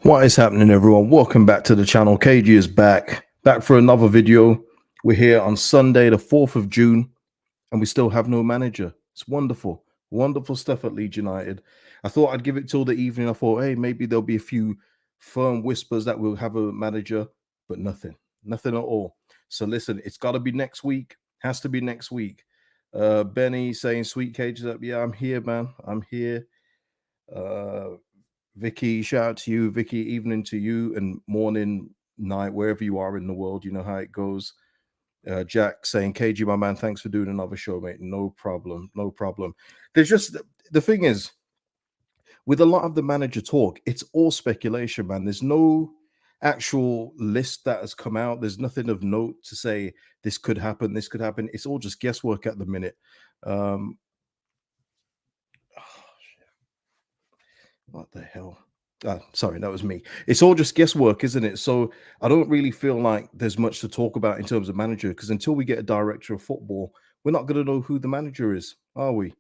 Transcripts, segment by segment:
What is happening, everyone? Welcome back to the channel. KG is back for another video. We're here on Sunday, the 4th of June, and we still have no manager. It's wonderful. Wonderful stuff at Leeds United. I thought I'd give it till the evening. I thought, hey, maybe there'll be a few firm whispers that we'll have a manager, but nothing at all. So listen, it's got to be next week. Has to be next week. Benny saying, sweet cages up. Yeah, I'm here, man. I'm here. Vicky, shout out to you. Vicky, evening to you, and morning, night, wherever you are in the world. You know how it goes. Jack saying, KG, my man, thanks for doing another show, mate. No problem. No problem. There's just the thing is, with a lot of the manager talk, it's all speculation, man. There's no actual list that has come out. There's nothing of note to say this could happen, this could happen. It's all just guesswork at the minute. What the hell? Sorry, that was me. It's all just guesswork, isn't it? So I don't really feel like there's much to talk about in terms of manager, because until we get a director of football, we're not going to know who the manager is, are we?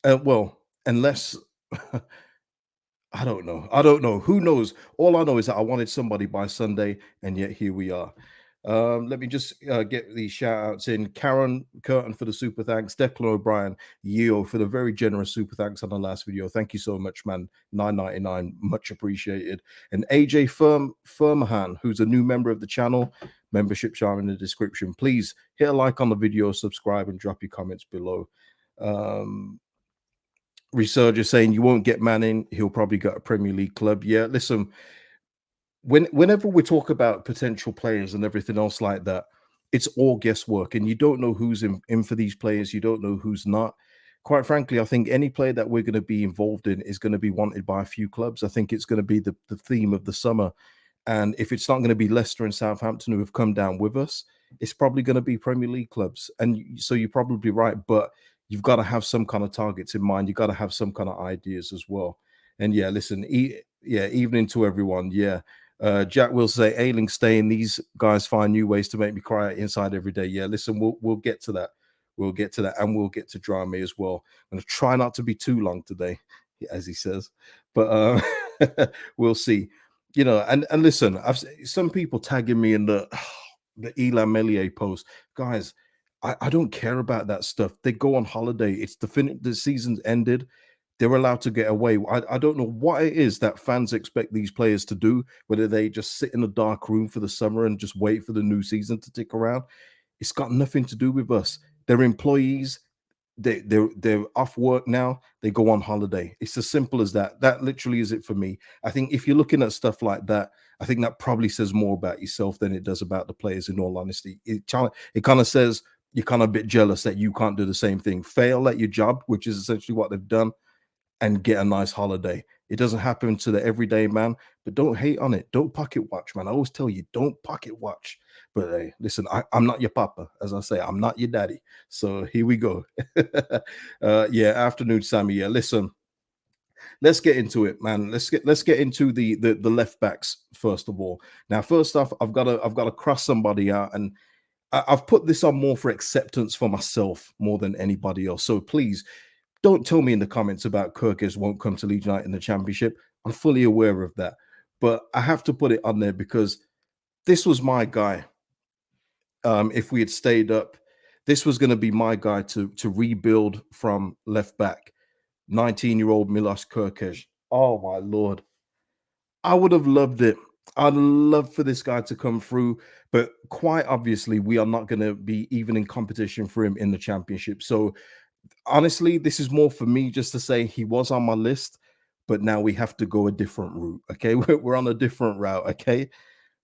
Well, unless I don't know. I don't know. Who knows? All I know is that I wanted somebody by Sunday, and yet here we are. Let me just get these shout outs in. Karen Curtin for the super thanks. Declan O'Brien, Yeo for the very generous super thanks on the last video. Thank you so much, man. $9.99, much appreciated. And AJ Firmahan, who's a new member of the channel. Membership are in the description. Please hit a like on the video, subscribe, and drop your comments below. Resurger saying you won't get Manning, he'll probably get a Premier League club. Yeah, listen, whenever we talk about potential players and everything else like that, it's all guesswork, and you don't know who's in for these players. You don't know who's not. Quite frankly, I think any player that we're going to be involved in is going to be wanted by a few clubs. I think it's going to be the theme of the summer. And if it's not going to be Leicester and Southampton who have come down with us, it's probably going to be Premier League clubs. And so you're probably right, but you've got to have some kind of targets in mind. You've got to have some kind of ideas as well. And yeah, listen, evening to everyone. Yeah. Jack will say, Ayling staying. These guys find new ways to make me cry inside every day. Yeah, listen, we'll get to that. We'll get to that, and we'll get to Drameh as well. I'm going to try not to be too long today, as he says, but we'll see. You know, and listen, I've some people tagging me in the Elan Melier post, guys. I don't care about that stuff. They go on holiday. It's the season's ended. They're allowed to get away. I don't know what it is that fans expect these players to do, whether they just sit in a dark room for the summer and just wait for the new season to tick around. It's got nothing to do with us. They're employees. They're off work now. They go on holiday. It's as simple as that. That literally is it for me. I think if you're looking at stuff like that, I think that probably says more about yourself than it does about the players, in all honesty. It kind of says you're kind of a bit jealous that you can't do the same thing. Fail at your job, which is essentially what they've done, and get a nice holiday. It doesn't happen to the everyday man, but don't hate on it. Don't pocket watch, man. I always tell you, don't pocket watch. But hey, listen, I'm not your papa, as I say, I'm not your daddy. So here we go. Yeah, afternoon, Sammy. Yeah, listen, let's get into it, man. Let's get into the left backs first of all. Now, first off, I've got to cross somebody out, and I've put this on more for acceptance for myself more than anybody else. So please, don't tell me in the comments about Kerkez won't come to Leeds United in the Championship. I'm fully aware of that. But I have to put it on there because this was my guy. If we had stayed up, this was going to be my guy to rebuild from left back. 19-year-old Milos Kerkez. Oh, my Lord. I would have loved it. I'd love for this guy to come through, but quite obviously, we are not going to be even in competition for him in the Championship. So honestly, this is more for me just to say he was on my list, but now we have to go a different route. Okay, we're on a different route. Okay,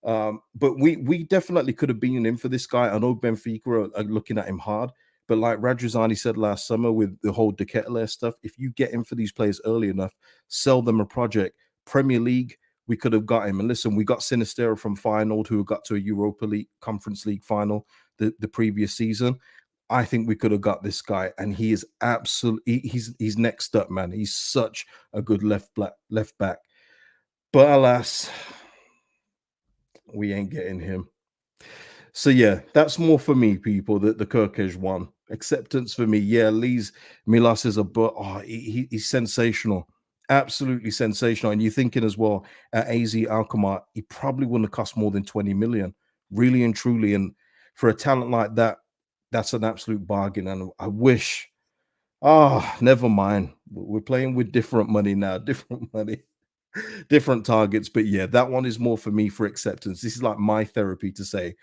but we definitely could have been in for this guy. I know Benfica are looking at him hard, but like Radrizzani said last summer with the whole De Ketelaere stuff, if you get in for these players early enough, sell them a project. Premier League, we could have got him. And listen, we got Sinistero from Feyenoord, who got to a Europa League Conference League final the previous season. I think we could have got this guy, and he is absolutely he's next up, man. He's such a good left back. But alas, we ain't getting him. So yeah, that's more for me, people. The Kerkez one. Acceptance for me. Yeah, Milos is a but he's sensational. absolutely sensational. And you're thinking as well, at AZ Alkmaar, he probably wouldn't have cost more than 20 million, really and truly. And for a talent like that, that's an absolute bargain. And I wish, never mind. We're playing with different money now, different money, different targets. But yeah, that one is more for me for acceptance. This is like my therapy to say,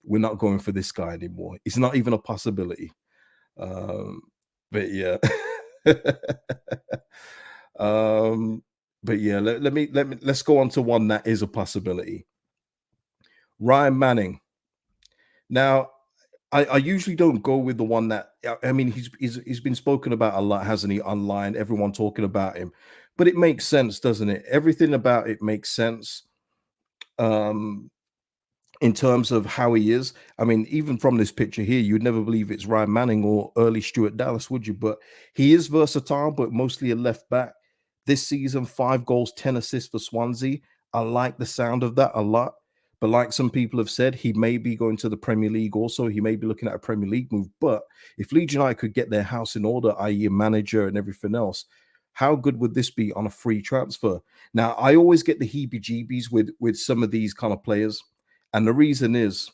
we're not going for this guy anymore. It's not even a possibility. Um, but yeah. um, but yeah, let's go on to one that is a possibility. Ryan Manning. Now, I usually don't go with the one that I mean he's been spoken about a lot, hasn't he? Online, everyone talking about him, but it makes sense, doesn't it? Everything about it makes sense. Um, in terms of how he is. I mean, even from this picture here, you'd never believe it's Ryan Manning or early Stuart Dallas, would you? But he is versatile, but mostly a left back. This season, 5 goals, 10 assists for Swansea. I like the sound of that a lot. But like some people have said, he may be going to the Premier League also. He may be looking at a Premier League move. But if Leeds United could get their house in order, i.e., a manager and everything else, how good would this be on a free transfer? Now, I always get the heebie-jeebies with some of these kind of players, and the reason is,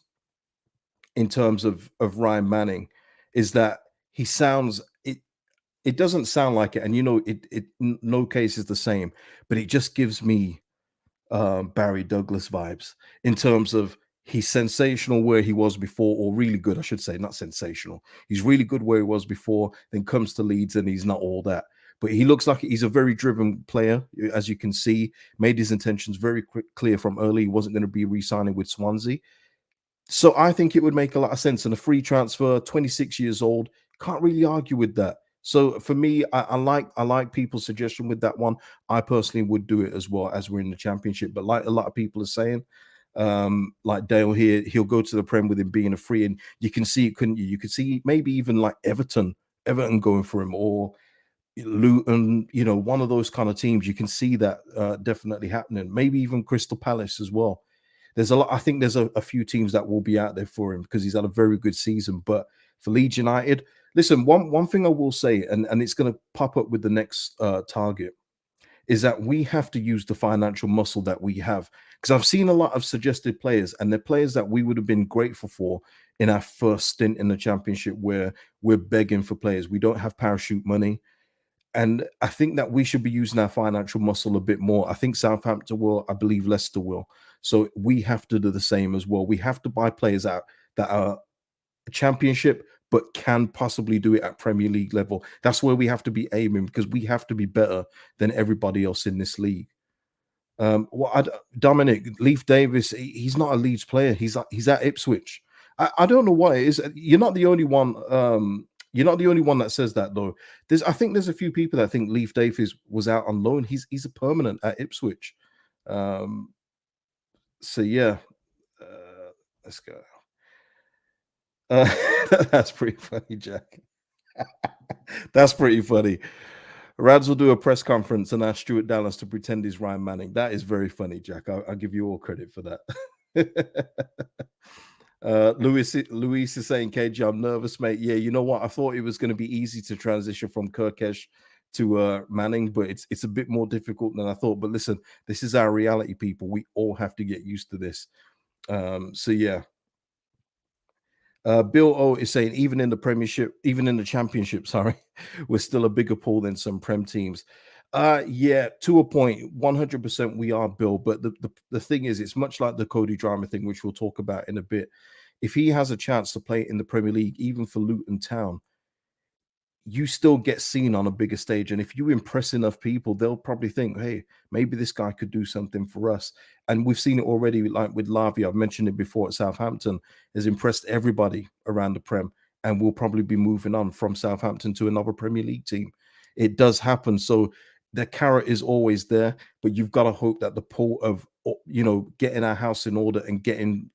in terms of Ryan Manning, is that he sounds it doesn't sound like it, and no case is the same, but it just gives me Barry Douglas vibes in terms of he's sensational where he was before, or really good, I should say, not sensational. He's really good where he was before, then comes to Leeds and he's not all that. But he looks like he's a very driven player, as you can see. Made his intentions very clear from early. He wasn't going to be re-signing with Swansea. So I think it would make a lot of sense. And a free transfer, 26 years old, can't really argue with that. So for me, I like people's suggestion with that one. I personally would do it as well, as we're in the championship. But like a lot of people are saying, like Dale here, he'll go to the Prem with him being a free, and you can see it, couldn't you? You could see maybe even like Everton going for him, or Luton, one of those kind of teams. You can see that definitely happening. Maybe even Crystal Palace as well. There's a lot. I think there's a few teams that will be out there for him because he's had a very good season. But for Leeds United, listen, one thing I will say, and it's going to pop up with the next target, is that we have to use the financial muscle that we have. Because I've seen a lot of suggested players, and they're players that we would have been grateful for in our first stint in the championship, where we're begging for players. We don't have parachute money. And I think that we should be using our financial muscle a bit more. I think Southampton will, I believe Leicester will. So we have to do the same as well. We have to buy players out that are a championship, but can possibly do it at Premier League level. That's where we have to be aiming, because we have to be better than everybody else in this league. Dominic Leaf Davis, he's not a Leeds player. He's at Ipswich. I don't know why it is. You're not the only one. You're not the only one that says that, though. I think there's a few people that think Leaf Davis was out on loan. He's a permanent at Ipswich. Um, so yeah, let's go. Uh, that's pretty funny, Jack. That's pretty funny. Rads will do a press conference and ask Stuart Dallas to pretend he's Ryan Manning. That is very funny, Jack. I'll give you all credit for that. Luis is saying, KG, I'm nervous, mate. Yeah, you know what? I thought it was going to be easy to transition from Kerkez to Manning, but it's a bit more difficult than I thought. But listen, this is our reality, people. We all have to get used to this. So yeah. Bill O is saying, even in the Premiership, even in the Championship, sorry, we're still a bigger pool than some Prem teams. Yeah, to a point, 100% we are, Bill. But the thing is, it's much like the Cody Drameh thing, which we'll talk about in a bit. If he has a chance to play in the Premier League, even for Luton Town, you still get seen on a bigger stage. And if you impress enough people, they'll probably think, hey, maybe this guy could do something for us. And we've seen it already, like with Lavia, I've mentioned it before, at Southampton, has impressed everybody around the Prem, and will probably be moving on from Southampton to another Premier League team. It does happen. So the carrot is always there, but you've got to hope that the pull of, getting our house in order and getting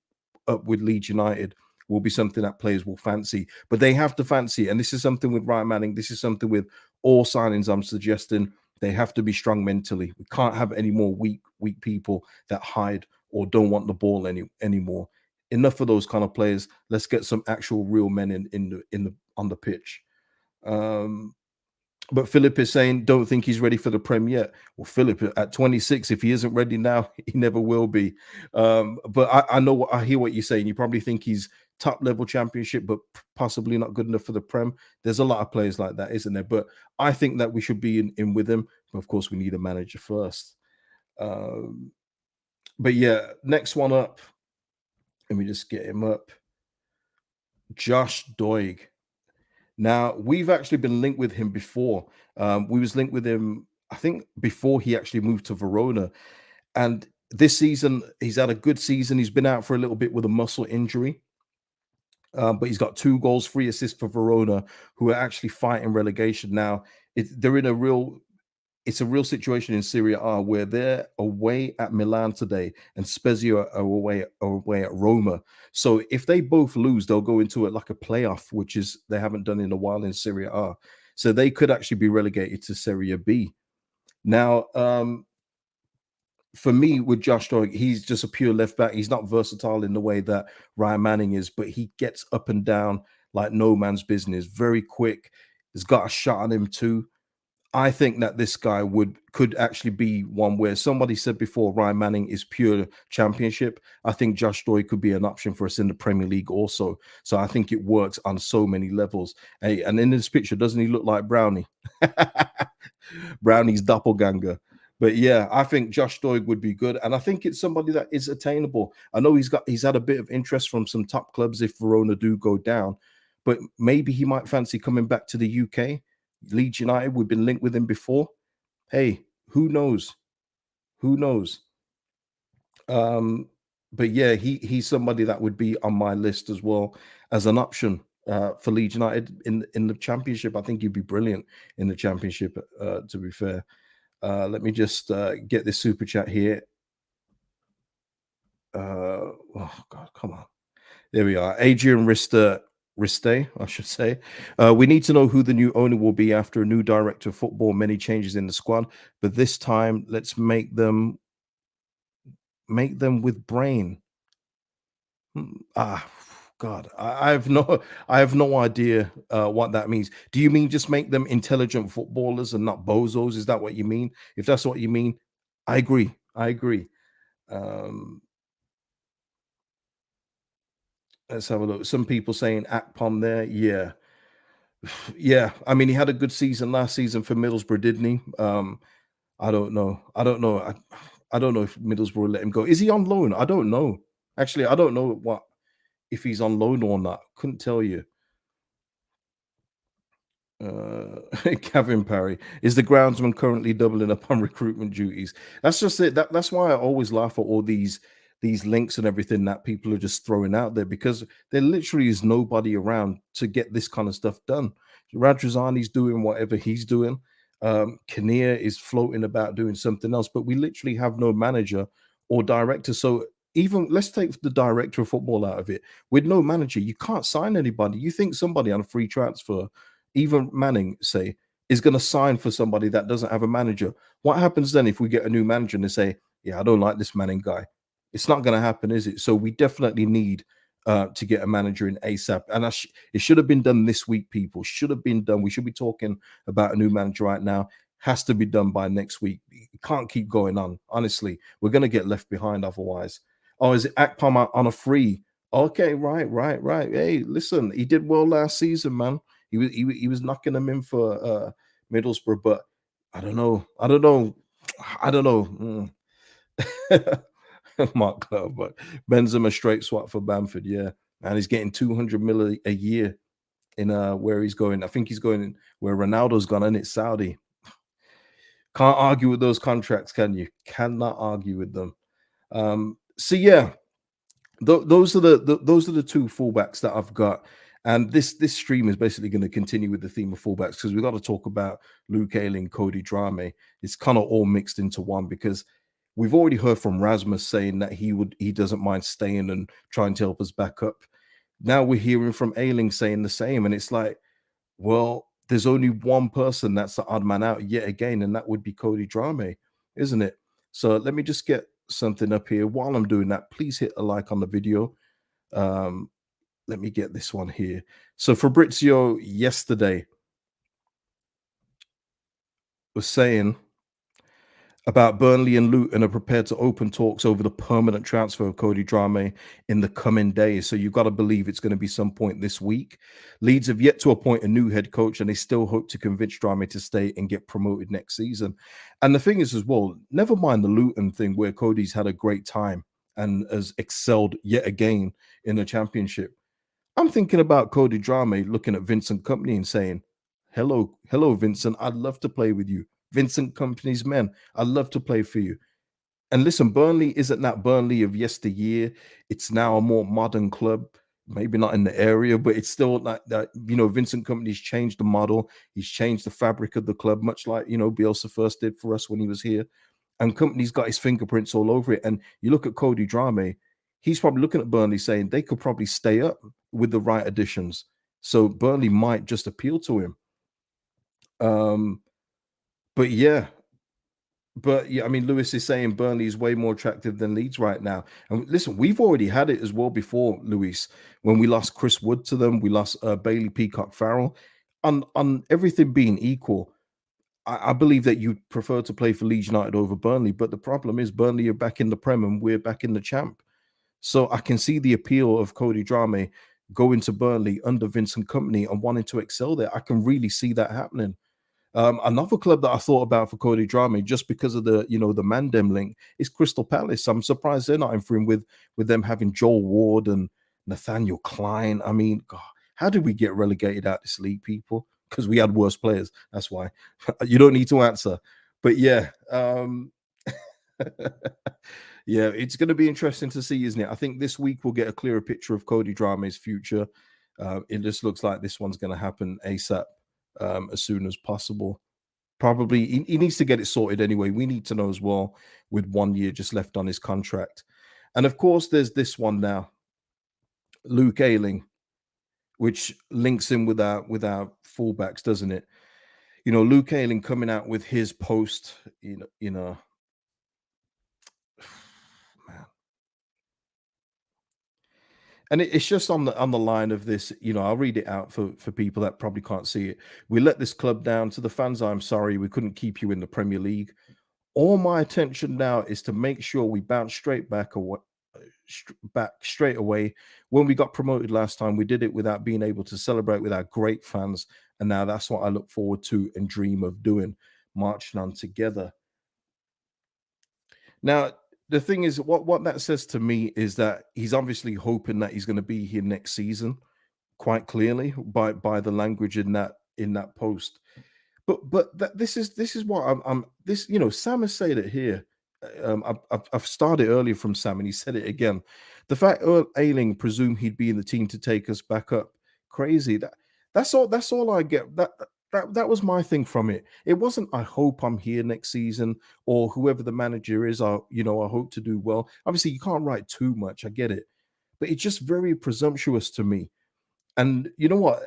up with Leeds United will be something that players will fancy. But they have to fancy, and this is something with Ryan Manning. This is something with all signings I'm suggesting. They have to be strong mentally. We can't have any more weak people that hide or don't want the ball anymore. Enough of those kind of players. Let's get some actual real men in the on the pitch. But Philip is saying, don't think he's ready for the Prem yet. Well, Philip at 26, if he isn't ready now, he never will be. But I know I hear what you're saying. You probably think he's top level championship, but possibly not good enough for the Prem. There's a lot of players like that, isn't there? But I think that we should be in with him. But of course, we need a manager first. Um, but yeah, next one up. Let me just get him up. Josh Doig. Now, we've actually been linked with him before. We was linked with him, I think, before he actually moved to Verona. And this season, he's had a good season. He's been out for a little bit with a muscle injury, but he's got 2 goals, 3 assists for Verona, who are actually fighting relegation now. They're in a real it's a real situation in Serie A where they're away at Milan today and Spezia are away at Roma. So if they both lose, they'll go into it like a playoff, which is they haven't done in a while in Serie A. So they could actually be relegated to Serie B. Now, for me with Josh Doig, he's just a pure left back. He's not versatile in the way that Ryan Manning is, but he gets up and down like no man's business. Very quick. He's got a shot on him too. I think that this guy could actually be one where somebody said before Ryan Manning is pure championship. I think Josh Doig could be an option for us in the Premier League also. So I think it works on so many levels. Hey, and in this picture, doesn't he look like Brownie? Brownie's doppelganger. But yeah, I think Josh Doig would be good, and I think it's somebody that is attainable. I know he's had a bit of interest from some top clubs if Verona do go down, but maybe he might fancy coming back to the UK. Leeds United, we've been linked with him before. Hey, who knows? Who knows? Um, but yeah, he's somebody that would be on my list as well as an option for Leeds United in the Championship. I think he'd be brilliant in the Championship. To be fair, let me just get this super chat here. Oh God, come on. There we are. Adrian Riste, I should say. We need to know who the new owner will be after a new director of football, many changes in the squad, but this time let's make them with brain. Ah, God, I have no idea what that means. Do you mean just make them intelligent footballers and not bozos? Is that what you mean? If that's what you mean, I agree. I agree. Um, let's have a look. Some people saying Akpom there. Yeah, yeah. I mean, he had a good season last season for Middlesbrough, didn't he? I don't know. I don't know. I don't know if Middlesbrough let him go. Is he on loan? I don't know. Actually, I don't know what if he's on loan or not. Couldn't tell you. Kevin Parry, is the groundsman currently doubling up on recruitment duties? That's just it. That's why I always laugh at all these links and everything that people are just throwing out there because there literally is nobody around to get this kind of stuff done. Radrazani's doing whatever he's doing. Kinnear is floating about doing something else, but we literally have no manager or director. So even let's take the director of football out of it. With no manager, you can't sign anybody. You think somebody on a free transfer, even Manning, say, is going to sign for somebody that doesn't have a manager. What happens then if we get a new manager and they say, "Yeah, I don't like this Manning guy"? It's not going to happen, is it? So we definitely need to get a manager in ASAP, and it should have been done this week. People should have been done. We should be talking about a new manager right now. Has to be done by next week. It can't keep going on. Honestly, we're going to get left behind otherwise. Oh, is it Akpom on a free? Okay, right. Hey, listen, he did well last season, man. He was knocking them in for Middlesbrough, but I don't know. I don't know. I don't know. Mark but Benzema straight swap for Bamford, yeah. And he's getting 200 mil a year in where he's going. I think he's going where Ronaldo's gone, and it's Saudi. Can't argue with those contracts, can you? Cannot argue with them. So yeah, those are the two fullbacks that I've got, and this stream is basically going to continue with the theme of fullbacks because we've got to talk about Luke Ayling, Cody Drameh. It's kind of all mixed into one because we've already heard from Rasmus saying that he doesn't mind staying and trying to help us back up. Now we're hearing from Ayling saying the same, and it's like, well, there's only one person that's the odd man out yet again, and that would be Cody Drameh, isn't it? So let me just get something up here. While I'm doing that, please hit a like on the video. Um, let me get this one here. So Fabrizio yesterday, was saying about Burnley and Luton are prepared to open talks over the permanent transfer of Cody Drameh in the coming days. So you've got to believe it's going to be some point this week. Leeds have yet to appoint a new head coach, and they still hope to convince Drameh to stay and get promoted next season. And the thing is, as well, never mind the Luton thing where Cody's had a great time and has excelled yet again in the championship. I'm thinking about Cody Drameh looking at Vincent Kompany and saying, "Hello, hello, Vincent. I'd love to play with you. Vincent Company's men. I'd love to play for you." And listen, Burnley isn't that Burnley of yesteryear. It's now a more modern club. Maybe not in the area, but it's still like that. Vincent Company's changed the model. He's changed the fabric of the club, much like Bielsa first did for us when he was here. And Company's got his fingerprints all over it. And you look at Cody Drameh, he's probably looking at Burnley saying they could probably stay up with the right additions. So Burnley might just appeal to him. Um, but yeah, I mean, Lewis is saying Burnley is way more attractive than Leeds right now. And listen, we've already had it as well before, Lewis. When we lost Chris Wood to them, we lost Bailey Peacock Farrell. On everything being equal, I believe that you'd prefer to play for Leeds United over Burnley. But the problem is Burnley are back in the Prem and we're back in the Champ. So I can see the appeal of Cody Drameh going to Burnley under Vincent Company and wanting to excel there. I can really see that happening. Another club that I thought about for Cody Drameh, just because of the Mandem link, is Crystal Palace. I'm surprised they're not in for him with them having Joel Ward and Nathaniel Klein. I mean, God, how did we get relegated out this league, people? Because we had worse players. That's why. You don't need to answer. But yeah, yeah, it's going to be interesting to see, isn't it? I think this week we'll get a clearer picture of Cody Drameh's future. It just looks like this one's going to happen ASAP, as soon as possible. Probably he needs to get it sorted anyway. We need to know as well, with 1 year just left on his contract. And of course, there's this one now, Luke Ayling, which links in with our fullbacks, doesn't it? Luke Ayling coming out with his post, man. And it's just on the line of this. I'll read it out for people that probably can't see it. We let this club down. To the fans, I'm sorry we couldn't keep you in the Premier League. All my attention now is to make sure we bounce straight back straight away. When we got promoted last time, we did it without being able to celebrate with our great fans, and now that's what I look forward to and dream of doing, marching on together. Now, the thing is, what that says to me is that he's obviously hoping that he's going to be here next season, quite clearly by the language in that post. But this is what I'm this Sam has said it here. I've started earlier from Sam, and he said it again. The fact Ayling presumed he'd be in the team to take us back up, crazy. That's all I get. That was my thing from it. It wasn't I hope I'm here next season, or whoever the manager is. I hope to do well. Obviously, you can't write too much. I get it, but it's just very presumptuous to me. And you know what?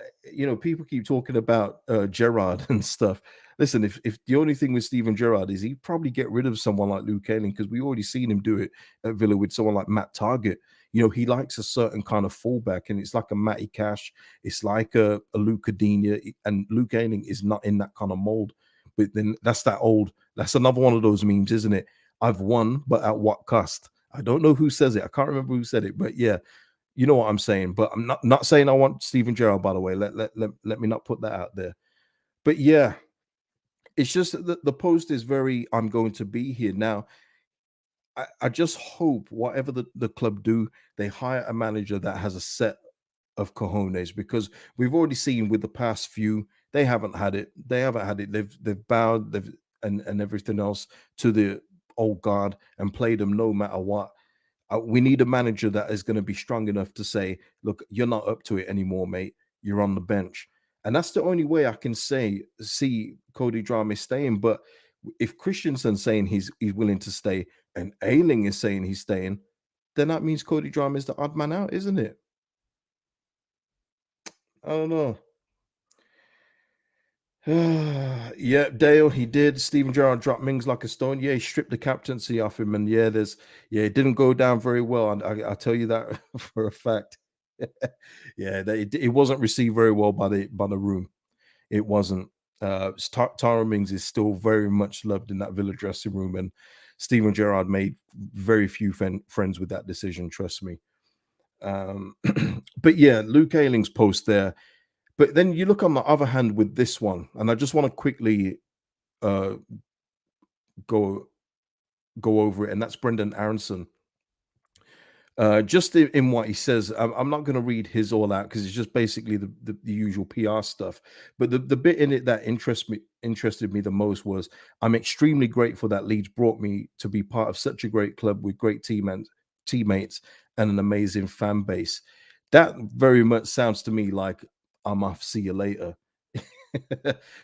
People keep talking about Gerrard and stuff. Listen, if the only thing with Steven Gerrard is he'd probably get rid of someone like Luke Ayling, because we already seen him do it at Villa with someone like Matt Target. He likes a certain kind of fullback, and it's like a Matty Cash, it's like a Luke Digne, and Luke Ayling is not in that kind of mold. But then that's another one of those memes, isn't it? I've won, but at what cost? I don't know who says it. I can't remember who said it, but yeah, you know what I'm saying. But I'm not saying I want Steven Gerrard, by the way. Let me not put that out there. But yeah, it's just that the post is very I'm going to be here. Now, I just hope whatever the club do, they hire a manager that has a set of cojones, because we've already seen with the past few, they haven't had it. They haven't had it. They've bowed, and everything else to the old guard and played them no matter what. We need a manager that is going to be strong enough to say, "Look, you're not up to it anymore, mate. You're on the bench," and that's the only way I can see Cody Drameh staying. But if Christensen's saying he's willing to stay, and Ayling is saying he's staying, then that means Cody Drameh is the odd man out, isn't it? I don't know. Yeah, Dale, he did. Steven Gerrard dropped Mings like a stone. Yeah, he stripped the captaincy off him, and it didn't go down very well. And I tell you that for a fact. Yeah, it wasn't received very well by the room. It wasn't. Tyrone Mings is still very much loved in that Villa dressing room, and Steven Gerrard made very few friends with that decision. Trust me. But yeah, Luke Ayling's post there. But then you look on the other hand with this one, and I just want to quickly uh, go go over it, and that's Brendan Aronson. Just in what he says, I'm not going to read his all out because it's just basically the usual PR stuff. But the bit in it that interested me the most was, I'm extremely grateful that Leeds brought me to be part of such a great club with great teammates and an amazing fan base. That very much sounds to me like I'm off. See you later.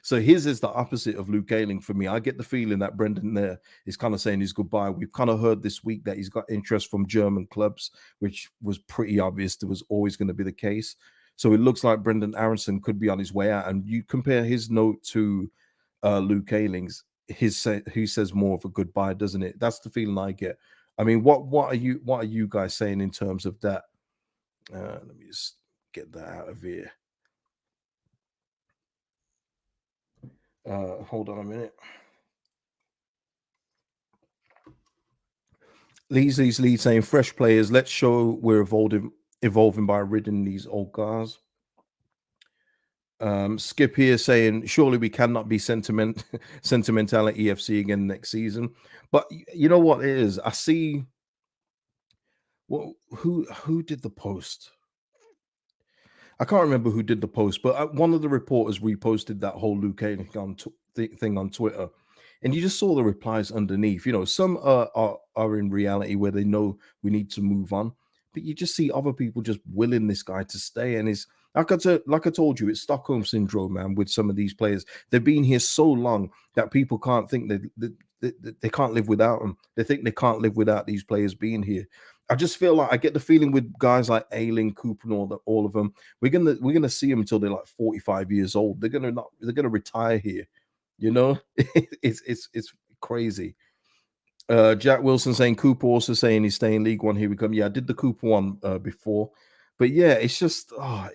So his is the opposite of Luke Ayling for me. I get the feeling that Brendan there is kind of saying his goodbye. We've kind of heard this week that he's got interest from German clubs, which was pretty obvious. There was always going to be the case. So it looks like Brendan Aronson could be on his way out. And you compare his note to Luke Ayling's, he says more of a goodbye, doesn't it? That's the feeling I get. I mean, what are you guys saying in terms of that? Let me just get that out of here. Hold on a minute. Leeds saying fresh players. Let's show we're evolving by ridding these old guys. Skip here saying surely we cannot be sentimental at EFC again next season. But you know what it is? I see. Well, who did the post? I can't remember who did the post, but one of the reporters reposted that whole Luke Ayling thing on Twitter, and you just saw the replies underneath. You know, some are in reality where they know we need to move on, but you just see other people just willing this guy to stay, and it's like I told you, it's Stockholm syndrome, man. With some of these players, they've been here so long that people can't think they can't live without them. They think they can't live without these players being here. I just feel like I get the feeling with guys like Ayling, Cooper, and all of them. We're gonna see them until they're like 45 years old. They're gonna retire here. You know, it's crazy. Jack Wilson saying Cooper also saying he's staying League One. Here we come. Yeah, I did the Cooper one before, but yeah, it's just yeah,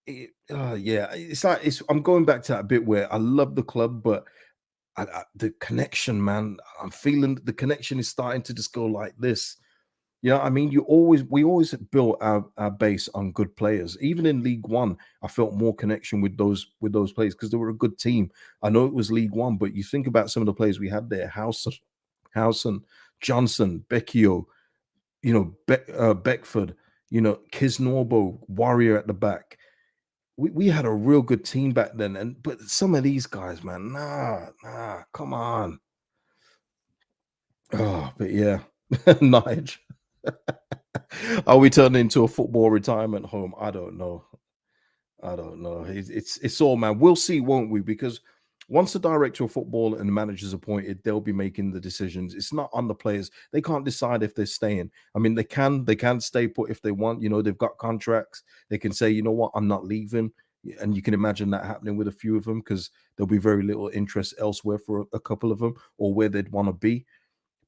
it's like I'm going back to that bit where I love the club, but the connection, man, I'm feeling the connection is starting to just go like this. You know, I mean, we always built our base on good players. Even in League One, I felt more connection with those players because they were a good team. I know it was League One, but you think about some of the players we had there: Howson, Johnson, Becchio, you know, Beckford, you know, Kisnorbo, Warrior at the back. We had a real good team back then, but some of these guys, man, come on. Oh, but yeah, Nige. Are we turning into a football retirement home? I don't know. I don't know. It's all, man. We'll see, won't we? Because once the director of football and the manager's appointed, they'll be making the decisions. It's not on the players. They can't decide if they're staying. I mean, they can stay put if they want. You know, they've got contracts. They can say, you know what, I'm not leaving. And you can imagine that happening with a few of them because there'll be very little interest elsewhere for a couple of them or where they'd want to be.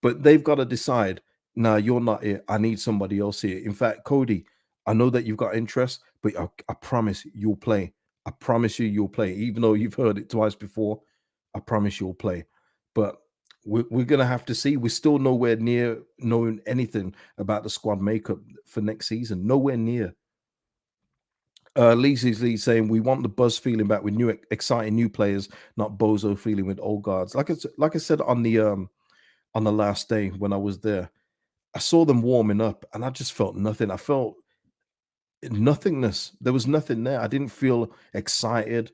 But they've got to decide, nah, you're not here. I need somebody else here. In fact, Cody, I know that you've got interest, but I promise you'll play. I promise you'll play. Even though you've heard it twice before, I promise you'll play. But we're going to have to see. We're still nowhere near knowing anything about the squad makeup for next season. Nowhere near. Lee's saying we want the buzz feeling back with new, exciting new players, not bozo feeling with old guards. Like I said on the last day when I was there, I saw them warming up and I just felt nothing. I felt nothingness. There was nothing there. I didn't feel excited.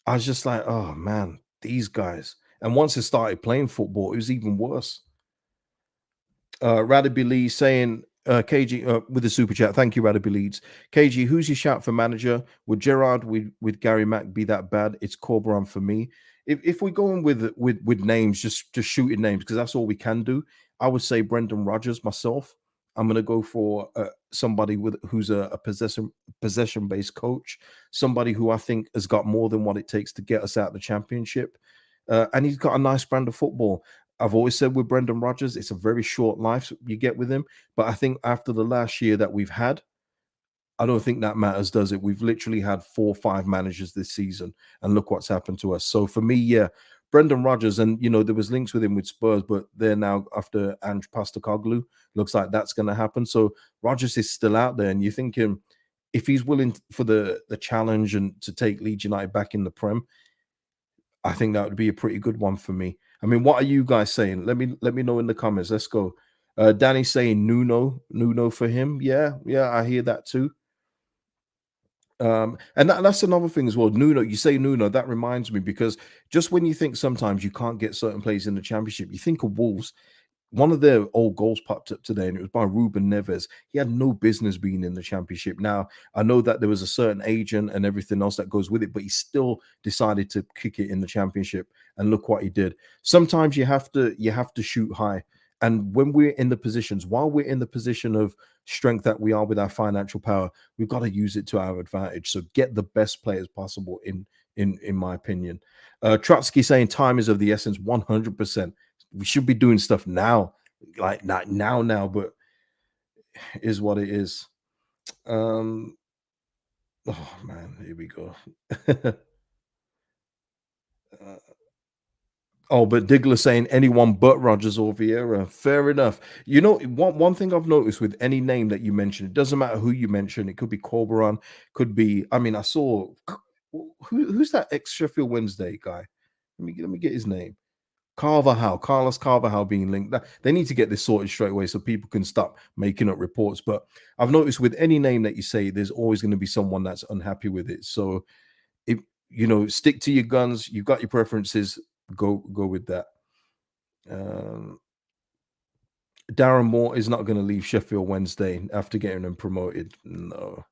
I was just like, oh man, these guys. And once they started playing football, it was even worse. Radaby Lee saying, KG with the super chat. Thank you, Radaby Leeds. KG, who's your shout for manager? Would Gerard with Gary Mack be that bad? It's Corberan for me. If we're going with names, just shooting names because that's all we can do. I would say Brendan Rodgers myself. I'm gonna go for somebody who's a possession based coach, somebody who I think has got more than what it takes to get us out of the championship, and he's got a nice brand of football. I've always said with Brendan Rodgers, it's a very short life you get with him. But I think after the last year that we've had, I don't think that matters, does it? We've literally had 4 or 5 managers this season, and look what's happened to us. So for me, yeah, Brendan Rodgers, and there was links with him with Spurs, but they're now after Ange Postecoglou. Looks like that's going to happen. So Rodgers is still out there, and you're thinking if he's willing for the challenge and to take Leeds United back in the Prem, I think that would be a pretty good one for me. I mean, what are you guys saying? Let me know in the comments. Let's go. Danny's saying Nuno for him. Yeah, yeah, I hear that too. And that's another thing as well. Nuno, you say Nuno, that reminds me because just when you think sometimes you can't get certain players in the championship, you think of Wolves. One of their old goals popped up today, and it was by Ruben Neves. He had no business being in the championship. Now, I know that there was a certain agent and everything else that goes with it, but he still decided to kick it in the championship. And look what he did. Sometimes you have to shoot high. And when we're in the positions, while we're in the position of strength that we are with our financial power, we've got to use it to our advantage. So get the best players possible in my opinion. Trotsky saying time is of the essence, 100%. We should be doing stuff now, like not now, but is what it is. Um, oh man, here we go. Oh, but Diggler saying anyone but Rogers or Vieira. Fair enough. One thing I've noticed with any name that you mention, it doesn't matter who you mention. It could be Corberan, could be. I mean, I saw who's that ex Sheffield Wednesday guy. Let me get his name. Carlos Carvajal being linked. They need to get this sorted straight away so people can stop making up reports. But I've noticed with any name that you say, there's always going to be someone that's unhappy with it. So if stick to your guns. You've got your preferences. Go with that. Um, Darren Moore is not going to leave Sheffield Wednesday after getting them promoted. No.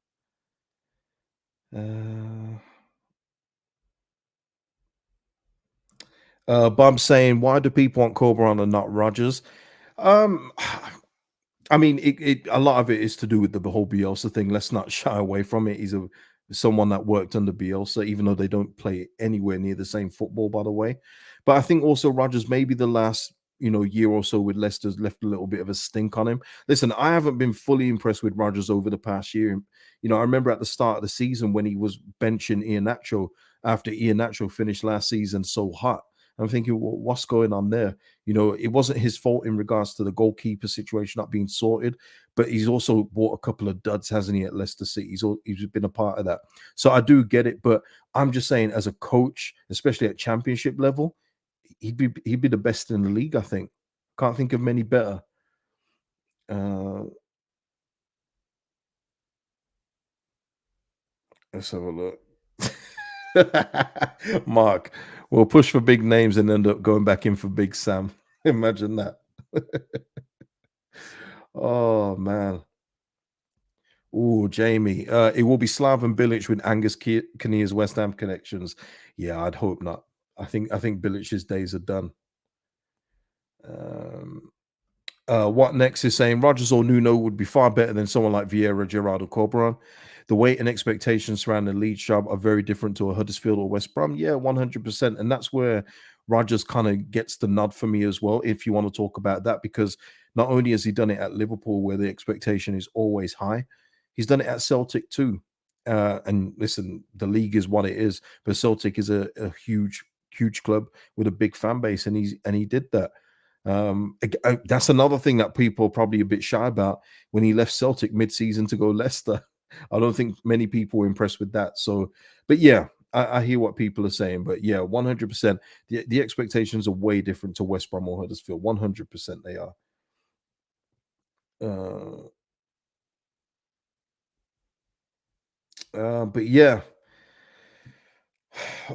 Uh, Bob saying, why do people want Corberan and not Rogers? Um, I mean, a lot of it is to do with the whole Bielsa thing. Let's not shy away from it. He's someone that worked under Bielsa, even though they don't play anywhere near the same football, by the way. But I think also Rodgers, maybe the last year or so with Leicester's left a little bit of a stink on him. Listen, I haven't been fully impressed with Rodgers over the past year. I remember at the start of the season when he was benching Ian Nacho after Ian Nacho finished last season so hot. I'm thinking, well, what's going on there? It wasn't his fault in regards to the goalkeeper situation not being sorted, but he's also bought a couple of duds, hasn't he, at Leicester City? He's been a part of that. So I do get it, but I'm just saying, as a coach, especially at championship level, he'd be the best in the league, I think. Can't think of many better. Uh, let's have a look. Mark, we'll push for big names and end up going back in for Big Sam. Imagine that. Oh man. Oh, Jamie. It will be Slaven Bilic with Angus Kinnear's West Ham connections. Yeah, I'd hope not. I think Bilic's days are done. Um, what next is saying Rogers or Nuno would be far better than someone like Vieira, Gerrard, or Corberan. The weight and expectations surrounding the Leeds job are very different to a Huddersfield or West Brom. Yeah, 100%. And that's where Rogers kind of gets the nod for me as well, if you want to talk about that, because not only has he done it at Liverpool, where the expectation is always high, he's done it at Celtic too. And listen, the league is what it is, but Celtic is a huge club with a big fan base, and he did that. That's another thing that people are probably a bit shy about when he left Celtic mid-season to go Leicester. I don't think many people were impressed with that. So, but yeah, I hear what people are saying. But yeah, 100%. The expectations are way different to West Brom or Huddersfield. 100% they are. Uh, but yeah,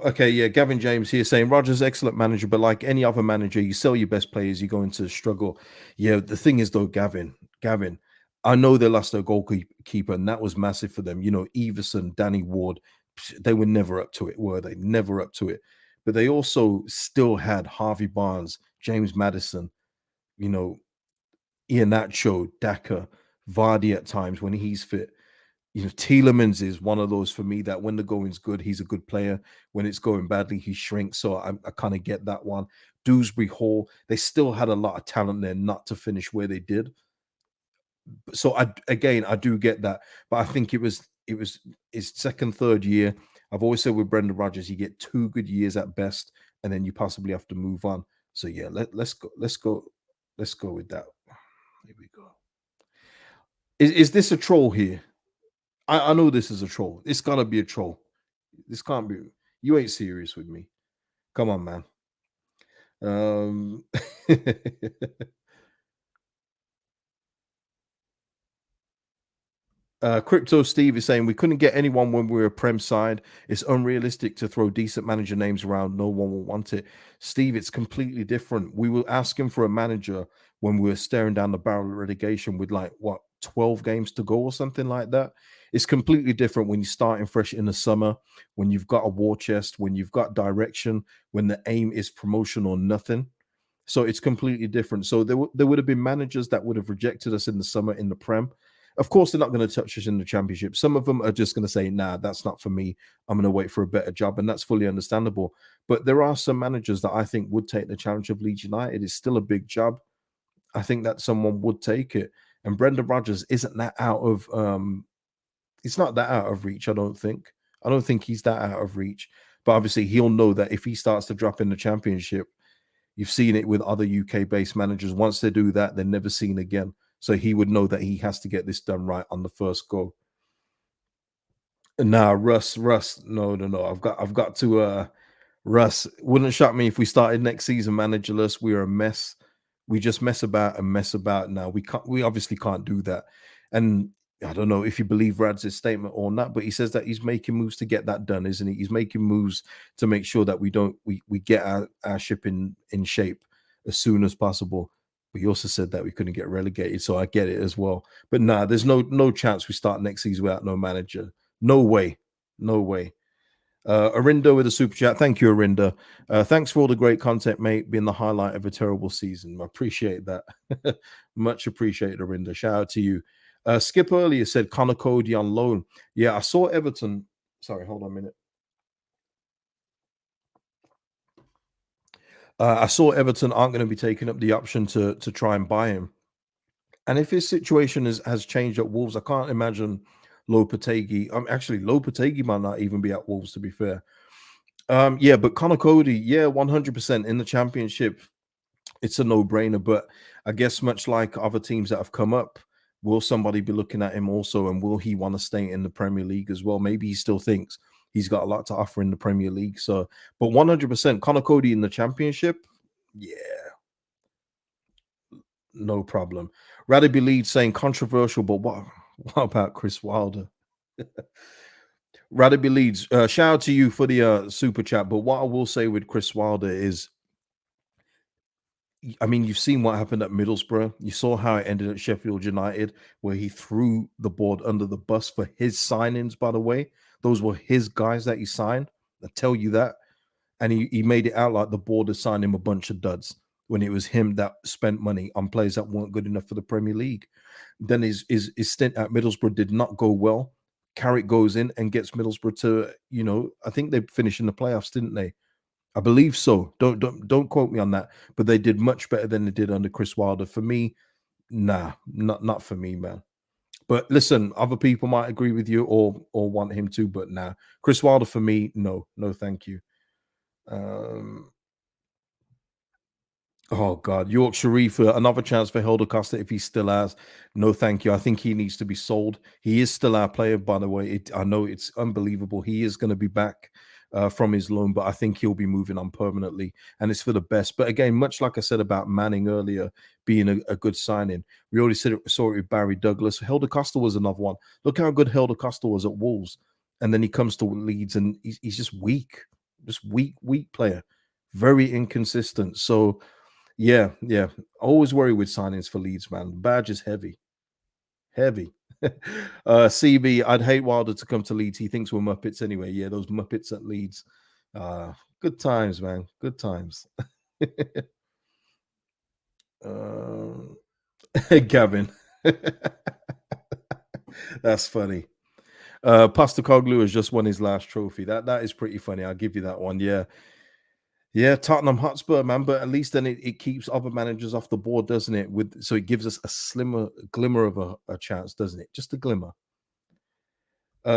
okay, yeah. Gavin James here saying Rogers excellent manager, but like any other manager, you sell your best players, you're going to struggle. Yeah, the thing is though, Gavin, I know they lost their goalkeeper, and that was massive for them. Everson, Danny Ward, they were never up to it, were they? Never up to it. But they also still had Harvey Barnes, James Madison, you know, Iheanacho, Daka, Vardy at times when he's fit. Tielemans is one of those for me that when the going's good, he's a good player. When it's going badly, he shrinks. So I kind of get that one. Dewsbury Hall, they still had a lot of talent there not to finish where they did. So I do get that, but I think it was his second, third year. I've always said with Brendan Rodgers, you get 2 good years at best, and then you possibly have to move on. So yeah, let's go with that. Here we go. Is this a troll here? I know this is a troll. It's gotta be a troll. This can't be. You ain't serious with me. Come on, man. Um, Crypto Steve is saying we couldn't get anyone when we were Prem side. It's unrealistic to throw decent manager names around. No one will want it. Steve, it's completely different. We were asking for a manager when we were staring down the barrel of relegation with like what 12 games to go or something like that. It's completely different when you're starting fresh in the summer, when you've got a war chest, when you've got direction, when the aim is promotion or nothing. So it's completely different. So there would have been managers that would have rejected us in the summer in the Prem. Of course, they're not going to touch us in the Championship. Some of them are just going to say, "Nah, that's not for me. I'm going to wait for a better job," and that's fully understandable. But there are some managers that I think would take the challenge of Leeds United. It's still a big job. I think that someone would take it. And Brendan Rodgers isn't that out of it's not that out of reach, I don't think. I don't think he's that out of reach. But obviously, he'll know that if he starts to drop in the Championship, you've seen it with other UK-based managers. Once they do that, they're never seen again. So he would know that he has to get this done right on the first go. Nah, Russ, no, no, no. I've got to Russ, wouldn't shock me if we started next season managerless. We're a mess. We just mess about and mess about now. We obviously can't do that. And I don't know if you believe Rad's statement or not, but he says that he's making moves to get that done, isn't he? He's making moves to make sure that we get our ship in shape as soon as possible. But he also said that we couldn't get relegated, so I get it as well. But nah, there's no chance we start next season without no manager. No way. No way. Arinda with a super chat. Thank you, Arinda. Thanks for all the great content, mate. Being the highlight of a terrible season. I appreciate that. Much appreciated, Arinda. Shout out to you. Skip earlier said Connor Cody on loan. Yeah, I saw Everton. Sorry, hold on a minute. I saw Everton aren't going to be taking up the option to try and buy him. And if his situation has changed at Wolves, I can't imagine Lopetegui. Actually, Lopetegui might not even be at Wolves, to be fair. Yeah, but Connor Cody, yeah, 100% in the Championship, it's a no-brainer. But I guess much like other teams that have come up, will somebody be looking at him also, and will he want to stay in the Premier League as well? Maybe he still thinks he's got a lot to offer in the Premier League. So, but 100% Connor Cody in the Championship, yeah, no problem. Radaby Leeds saying controversial, but what about Chris Wilder? Radaby Leeds, shout out to you for the super chat. But what I will say with Chris Wilder is, I mean, you've seen what happened at Middlesbrough. You saw how it ended at Sheffield United, where he threw the board under the bus for his signings, by the way. Those were his guys that he signed. I tell you that. And he made it out like the board had signed him a bunch of duds when it was him that spent money on players that weren't good enough for the Premier League. Then his stint at Middlesbrough did not go well. Carrick goes in and gets Middlesbrough to, I think they finished in the playoffs, didn't they? I believe so. Don't quote me on that, but they did much better than they did under Chris Wilder. For me, nah, not for me, man. But listen, other people might agree with you or want him to, but nah. Chris Wilder for me, no, thank you. Um, Oh God, York Sharif, another chance for Helder Costa if he still has. No, thank you. I think he needs to be sold. He is still our player, by the way. I know it's unbelievable. He is going to be back from his loan, but I think he'll be moving on permanently, and it's for the best. But again, much like I said about Manning earlier, being a good signing, we already saw it with Barry Douglas. Helder Costa was another one. Look how good Helder Costa was at Wolves, and then he comes to Leeds, and he's just weak, weak player, very inconsistent. So. Yeah, yeah. Always worry with signings for Leeds, man. Badge is heavy, heavy. CB, I'd hate Wilder to come to Leeds. He thinks we're Muppets anyway. Yeah, those Muppets at Leeds. Good times, man. Good times. uh, Gavin. That's funny. Pastor Coglu has just won his last trophy. That is pretty funny. I'll give you that one. Yeah. Yeah, Tottenham Hotspur, man, but at least then it keeps other managers off the board, doesn't it? With so it gives us a slimmer glimmer of a chance, doesn't it? Just a glimmer.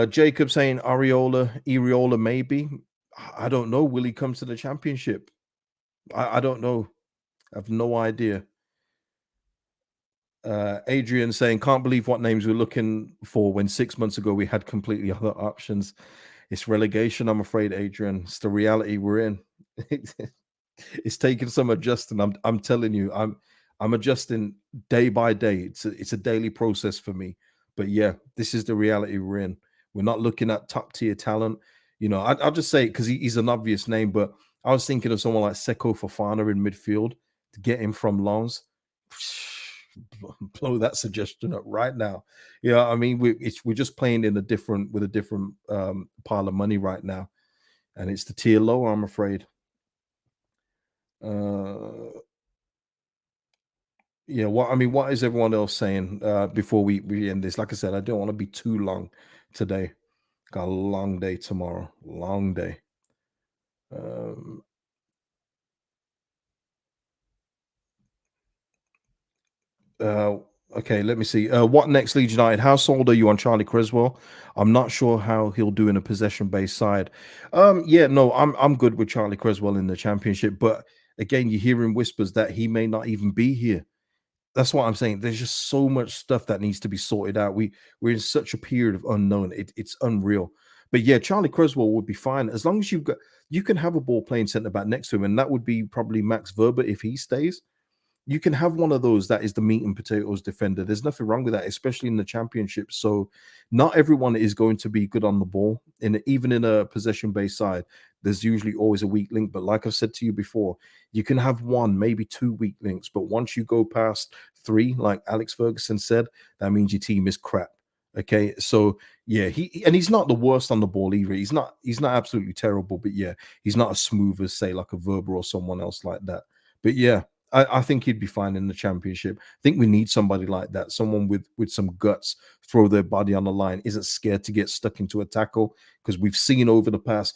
Jacob saying Areola, maybe. I don't know. Will he come to the championship? I don't know. I have no idea. Adrian saying, can't believe what names we're looking for when 6 months ago we had completely other options. It's relegation, I'm afraid, Adrian. It's the reality we're in. It's taking some adjusting. I'm telling you, I'm adjusting day by day. It's a daily process for me. But yeah, this is the reality we're in. We're not looking at top tier talent. I'll just say it because he's an obvious name, but I was thinking of someone like Seko Fofana in midfield to get him from loans. Blow that suggestion up right now. Yeah, I mean we're just playing in a different with a different pile of money right now, and it's the tier lower. I'm afraid. Uh, yeah, what is everyone else saying before we end this? Like I said, I don't want to be too long today. Got a long day tomorrow. Long day. Um, Uh, okay, let me see. What next, Leeds United? How sold are you on Charlie Creswell? I'm not sure how he'll do in a possession-based side. Yeah, no, I'm good with Charlie Creswell in the championship, but again, you're hearing whispers that he may not even be here. That's what I'm saying. There's just so much stuff that needs to be sorted out. We're in such a period of unknown. It's unreal. But yeah, Charlie Creswell would be fine as long as you can have a ball playing centre back next to him, and that would be probably Max Verber if he stays. You can have one of those that is the meat and potatoes defender. There's nothing wrong with that, especially in the championship. So, not everyone is going to be good on the ball. Even in a possession based side, there's usually always a weak link. But like I've said to you before, you can have one, maybe two weak links. But once you go past three, like Alex Ferguson said, that means your team is crap. Okay, so yeah, he's not the worst on the ball either. He's not absolutely terrible, but yeah, he's not as smooth as say like a Verber or someone else like that. But yeah, I think he'd be fine in the championship. I think we need somebody like that, someone with some guts, throw their body on the line, isn't scared to get stuck into a tackle. Because we've seen over the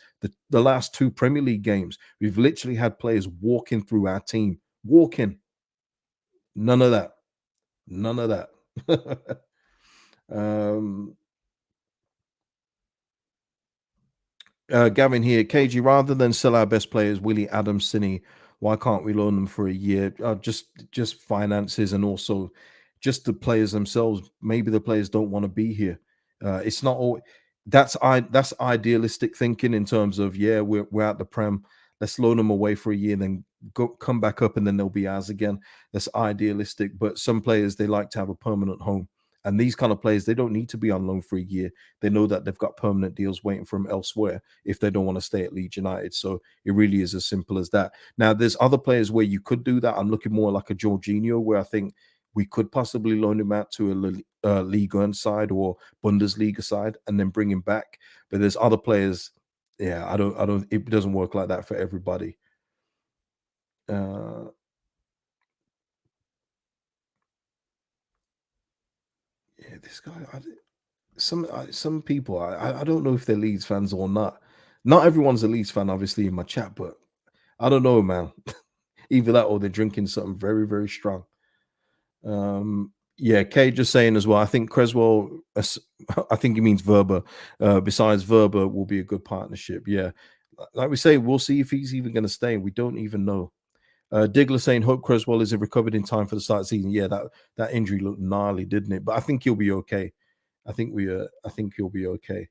last two Premier League games, we've literally had players walking through our team, walking. None of that. None of that. um, Gavin here, KG, rather than sell our best players, Willie Adams, Cine, why can't we loan them for a year? Just finances and also just the players themselves. Maybe the players don't want to be here. It's not all that's idealistic thinking in terms of yeah, we're at the Prem. Let's loan them away for a year, then come back up, and then they'll be ours again. That's idealistic. But some players they like to have a permanent home. And these kind of players, they don't need to be on loan for a year. They know that they've got permanent deals waiting for them elsewhere if they don't want to stay at Leeds United. So it really is as simple as that. Now, there's other players where you could do that. I'm looking more like a Jorginho, where I think we could possibly loan him out to a Liga One side or Bundesliga side and then bring him back. But there's other players. Yeah, I don't. It doesn't work like that for everybody. Uh, yeah, this guy. Some people. I don't know if they're Leeds fans or not. Not everyone's a Leeds fan, obviously, in my chat, but I don't know, man. Either that or they're drinking something very, very strong. Yeah, Kay just saying as well. I think Creswell, I think he means Verber. Besides Verber, will be a good partnership. Yeah, like we say, we'll see if he's even going to stay. We don't even know. Diggler saying, hope Creswell is recovered in time for the start of the season. Yeah, that injury looked gnarly, didn't it? But I think he'll be okay. I think he'll be okay.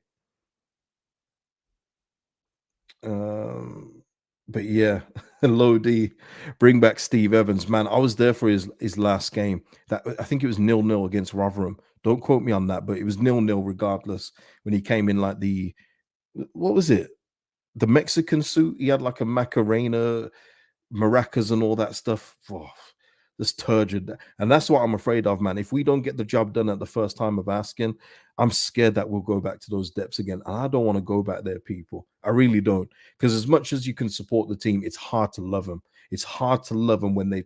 Um, but yeah, low D, bring back Steve Evans, man. I was there for his last game. That I think it was 0-0 against Rotherham. Don't quote me on that, but it was 0-0 regardless. When he came in like what was it? The Mexican suit. He had like a Macarena maracas and all that stuff. Oh, just turgid. And that's what I'm afraid of, man. If we don't get the job done at the first time of asking, I'm scared that we'll go back to those depths again. And I don't want to go back there, people. I really don't. Because as much as you can support the team, it's hard to love them. It's hard to love them when they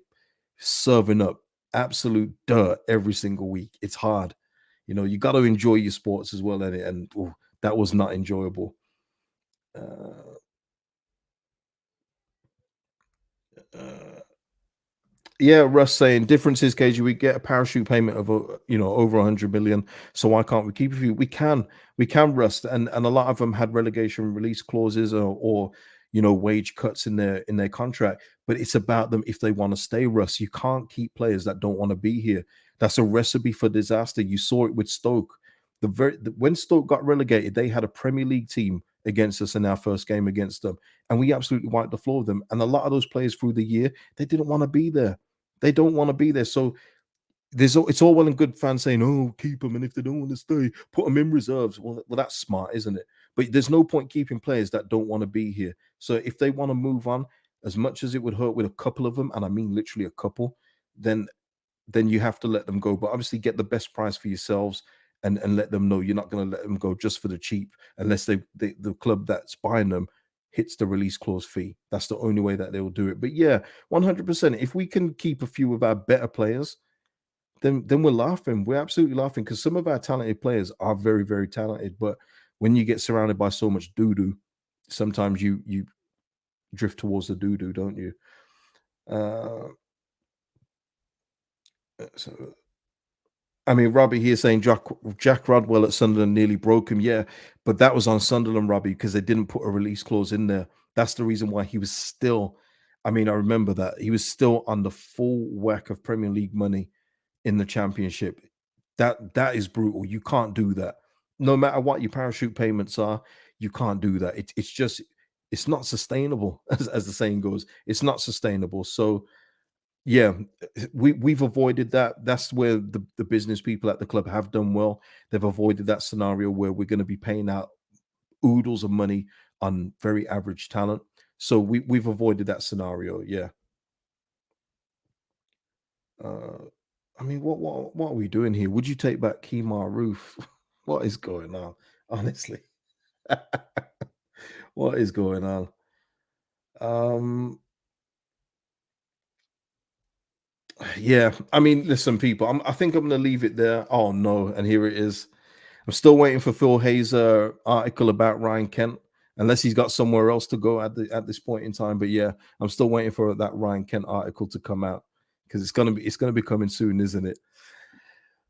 serving up absolute dirt every single week. It's hard. You got to enjoy your sports as well, and ooh, that was not enjoyable. Uh, Uh, Yeah, Russ saying difference is, KG, we get a parachute payment of over 100 million. So why can't we keep a few? We can, Rust, and a lot of them had relegation release clauses or wage cuts in their contract. But it's about them if they want to stay, Russ. You can't keep players that don't want to be here. That's a recipe for disaster. You saw it with Stoke. When Stoke got relegated, they had a Premier League team against us in our first game against them, and we absolutely wiped the floor with them. And a lot of those players through the year, they didn't want to be there. They don't want to be there. So it's all well and good fans saying, "Oh, keep them," and if they don't want to stay, put them in reserves. Well, that's smart, isn't it? But there's no point keeping players that don't want to be here. So if they want to move on, as much as it would hurt with a couple of them, and I mean literally a couple, then you have to let them go. But obviously, get the best price for yourselves, and let them know you're not going to let them go just for the cheap, unless the club that's buying them hits the release clause fee. That's the only way that they will do it. But yeah, 100%. If we can keep a few of our better players, then we're laughing. We're absolutely laughing because some of our talented players are very, very talented. But when you get surrounded by so much doo doo, sometimes you drift towards the doo doo, don't you? Uh, so I mean, Robbie here saying Jack Rodwell at Sunderland nearly broke him. Yeah, but that was on Sunderland, Robbie, because they didn't put a release clause in there. That's the reason why he was still. I mean, I remember that he was still on the full whack of Premier League money in the Championship. That is brutal. You can't do that. No matter what your parachute payments are, you can't do that. It's just it's not sustainable, as the saying goes. It's not sustainable. So yeah, we've avoided that. That's where the business people at the club have done well. They've avoided that scenario where we're going to be paying out oodles of money on very average talent. So we've avoided that scenario. Yeah. Uh, I mean, what are we doing here? Would you take back Kemar Roof? What is going on? Honestly, what is going on? Um, yeah. I mean, listen, people. I think I'm going to leave it there. Oh no, and here it is. I'm still waiting for Phil Hayes' article about Ryan Kent, unless he's got somewhere else to go at this point in time. But yeah, I'm still waiting for that Ryan Kent article to come out because it's gonna be coming soon, isn't it?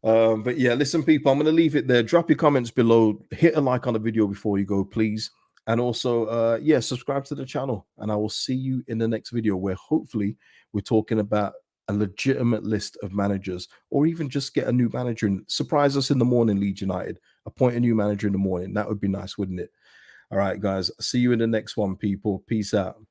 But yeah, listen, people, I'm gonna leave it there. Drop your comments below. Hit a like on the video before you go, please. And also, yeah, subscribe to the channel. And I will see you in the next video where hopefully we're talking about a legitimate list of managers, or even just get a new manager and surprise us in the morning, Leeds United. Appoint a new manager in the morning. That would be nice, wouldn't it? All right, guys. See you in the next one, people. Peace out.